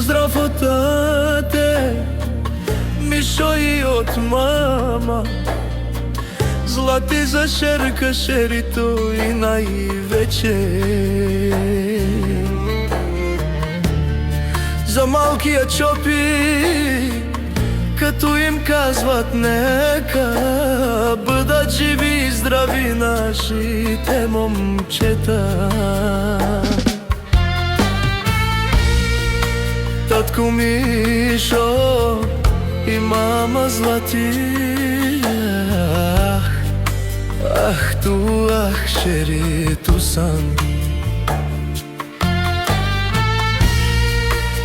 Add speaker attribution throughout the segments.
Speaker 1: Pozdrav od tate, Mišo i od mama. Zlati za šerka, šerito i najveće. Za malkija čopi, като им казват нека бъдат живи и здрави нашите момчета. Татко Мишо и мама Злати, ах ту, ах шерито сан.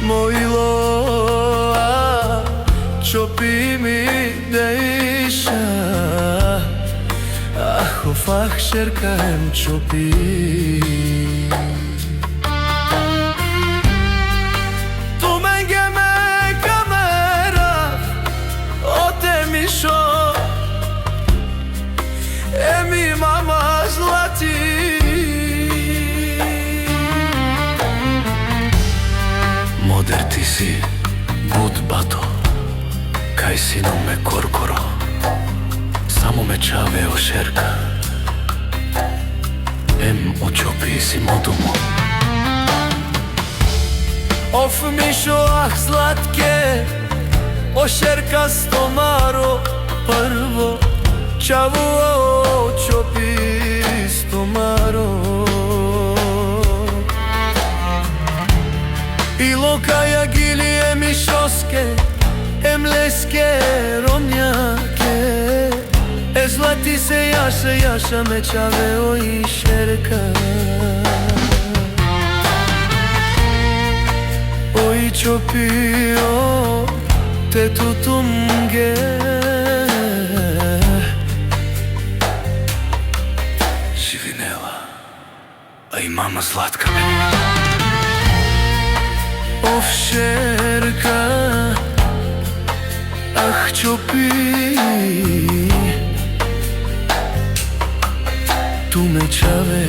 Speaker 1: Мойло чопи ми дейша, ах оф, ах шеркаем чопи. Еми мама Злати, модер ти си буд бато, кај сином ме коркоро, само ме чаве о шерка, ем очопи си модумо. Оф Мишо, ах сладке, о шерка стомаро първо, чаво чопи стомаро. Ило каја гили е мишоске, е млеске ромјаке, е Злати се јаша, јаша ме чаве о и шерка. Ој чопи о тето тумге, а и мама сладка ме. Оф шерка, ах чопи, ту ме чаве.